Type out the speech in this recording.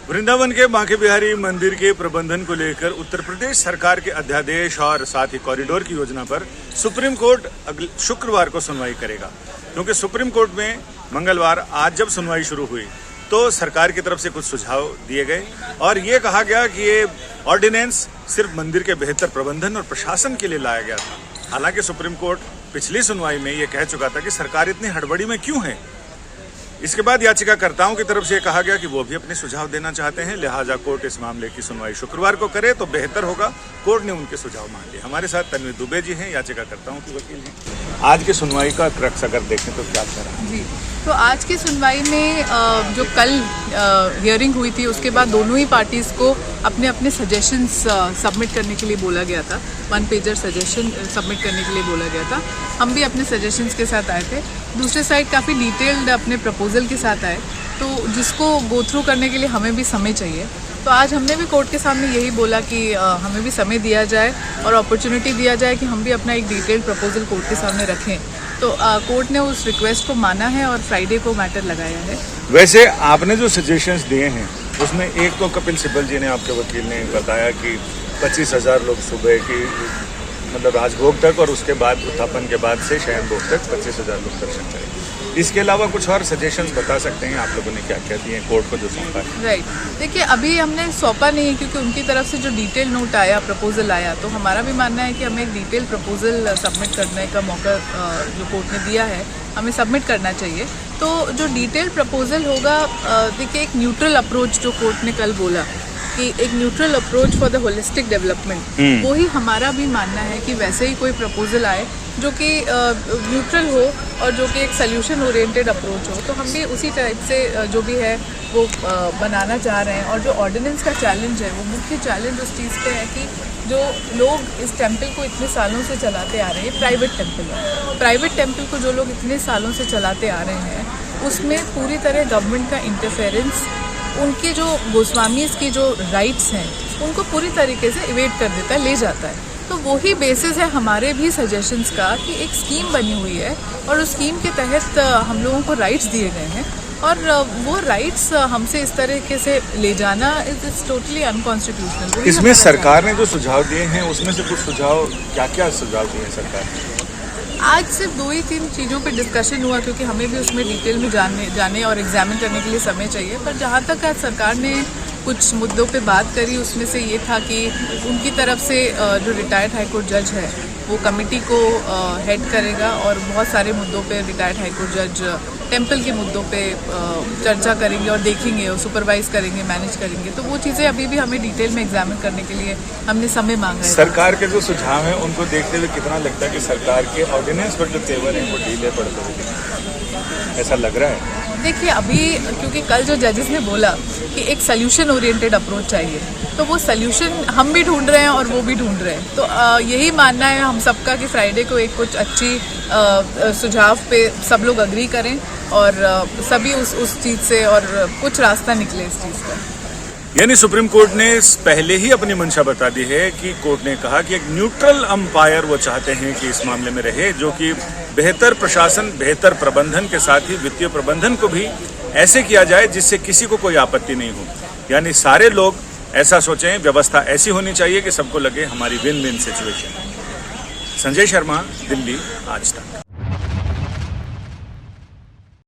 वृंदावन के बांके बिहारी मंदिर के प्रबंधन को लेकर उत्तर प्रदेश सरकार के अध्यादेश और साथ ही कॉरिडोर की योजना पर सुप्रीम कोर्ट शुक्रवार को सुनवाई करेगा। क्योंकि सुप्रीम कोर्ट में मंगलवार आज जब सुनवाई शुरू हुई तो सरकार की तरफ से कुछ सुझाव दिए गए और ये कहा गया कि ये ऑर्डिनेंस सिर्फ मंदिर के बेहतर प्रबंधन और प्रशासन के लिए लाया गया था। हालांकि सुप्रीम कोर्ट पिछली सुनवाई में ये कह चुका था कि सरकार इतनी हड़बड़ी में क्यों है। इसके बाद याचिकाकर्ताओं की तरफ से यह कहा गया कि वो भी अपने सुझाव देना चाहते हैं, लिहाजा कोर्ट इस मामले की सुनवाई शुक्रवार को करे तो बेहतर होगा। कोर्ट ने उनके सुझाव मान लिए। हमारे साथ तन्वी दुबे जी हैं, याचिकाकर्ताओं की वकील हैं। आज की सुनवाई का क्रक्स अगर देखें तो क्या कह रहा है? जी, तो आज की सुनवाई में जो कल हियरिंग हुई थी उसके बाद दोनों ही पार्टीज़ को अपने अपने सजेशंस सबमिट करने के लिए बोला गया था। 1 पेजर सजेशन सबमिट करने के लिए बोला गया था। हम भी अपने सजेशंस के साथ आए थे। दूसरे साइड काफ़ी डिटेल्ड अपने प्रपोजल के साथ आए, तो जिसको गो थ्रू करने के लिए हमें भी समय चाहिए। तो आज हमने भी कोर्ट के सामने यही बोला कि हमें भी समय दिया जाए और अपॉर्चुनिटी दिया जाए कि हम भी अपना एक डिटेल्ड प्रपोजल कोर्ट के सामने रखें। तो कोर्ट ने उस रिक्वेस्ट को माना है और फ्राइडे को मैटर लगाया है। वैसे आपने जो सजेशंस दिए हैं उसमें एक तो कपिल सिब्बल जी ने, आपके वकील ने बताया कि 25,000 लोग सुबह की मतलब राजभोग तक और उसके बाद उत्थापन के बाद से शयन भोग तक 25,000 लोग दर्शन करेंगे। इसके अलावा कुछ और सजेशंस बता सकते हैं आप लोगों ने क्या क्या दिए कोर्ट को जो सौंपा है? राइट, देखिए अभी हमने सौंपा नहीं है क्योंकि उनकी तरफ से जो डिटेल नोट आया, प्रपोजल आया, तो हमारा भी मानना है कि हमें एक डिटेल प्रपोजल सबमिट करने का मौका जो कोर्ट ने दिया है हमें सबमिट करना चाहिए। तो जो डिटेल प्रपोजल होगा, देखिए एक न्यूट्रल अप्रोच जो कोर्ट ने कल बोला कि एक neutral approach for the holistic development, वो ही हमारा भी मानना है कि वैसे ही कोई प्रपोजल आए जो कि न्यूट्रल हो और जो कि एक सोल्यूशन ओरिएंटेड अप्रोच हो। तो हम भी उसी टाइप से जो भी है वो बनाना चाह रहे हैं। और जो ऑर्डिनेंस का चैलेंज है, वो मुख्य चैलेंज उस चीज़ पे है कि जो लोग इस टेम्पल को इतने सालों से चलाते आ रहे हैं, प्राइवेट टेम्पल है, प्राइवेट टेम्पल को जो लोग इतने सालों से चलाते आ रहे हैं उसमें पूरी तरह गवर्नमेंट का इंटरफेरेंस, उनके जो गोस्वामीज की जो राइट्स हैं उनको पूरी तरीके से इवेट कर देता है, ले जाता है। तो वही बेसिस है हमारे भी सजेशंस का कि एक स्कीम बनी हुई है और उस स्कीम के तहत हम लोगों को राइट्स दिए गए हैं और वो राइट्स हमसे इस तरीके से ले जाना इज टोटली अनकॉन्स्टिट्यूशनल। इसमें सरकार ने जो सुझाव दिए हैं उसमें से कुछ सुझाव, क्या क्या सुझाव दिए हैं सरकार ने? आज सिर्फ 2 ही 3 चीज़ों पे डिस्कशन हुआ क्योंकि हमें भी उसमें डिटेल में जाने और एग्जामिन करने के लिए समय चाहिए। पर जहाँ तक आज सरकार ने कुछ मुद्दों पे बात करी उसमें से ये था कि उनकी तरफ से जो रिटायर्ड हाईकोर्ट जज है वो कमेटी को हेड करेगा और बहुत सारे मुद्दों पे रिटायर्ड हाईकोर्ट जज टेम्पल के मुद्दों पे चर्चा करेंगे और देखेंगे और सुपरवाइज करेंगे, मैनेज करेंगे। तो वो चीज़ें अभी भी हमें डिटेल में एग्जामिन करने के लिए हमने समय मांगा है। सरकार के जो सुझाव हैं उनको देखते हुए कितना लगता है कि सरकार के ऑर्डिनेंस पर जो तेवर हैं वो ढीले पड़ते हुए ऐसा लग रहा है? देखिए अभी क्योंकि कल जो जजेस ने बोला कि एक सोल्यूशन ओरिएंटेड अप्रोच चाहिए, तो वो सोल्यूशन हम भी ढूंढ रहे हैं और वो भी ढूंढ रहे हैं। तो यही मानना है हम सबका कि फ्राइडे को एक कुछ अच्छी सुझाव पे सब लोग अग्री करें और सभी उस चीज़ से और कुछ रास्ता निकले इस चीज़ का। यानी सुप्रीम कोर्ट ने पहले ही अपनी मंशा बता दी है कि कोर्ट ने कहा कि एक न्यूट्रल अंपायर वो चाहते हैं कि इस मामले में रहे, जो कि बेहतर प्रशासन, बेहतर प्रबंधन के साथ ही वित्तीय प्रबंधन को भी ऐसे किया जाए जिससे किसी को कोई आपत्ति नहीं हो। यानी सारे लोग ऐसा सोचें, व्यवस्था ऐसी होनी चाहिए कि सबको लगे हमारी win win situation. Sanjay Sharma, Delhi, आज तक।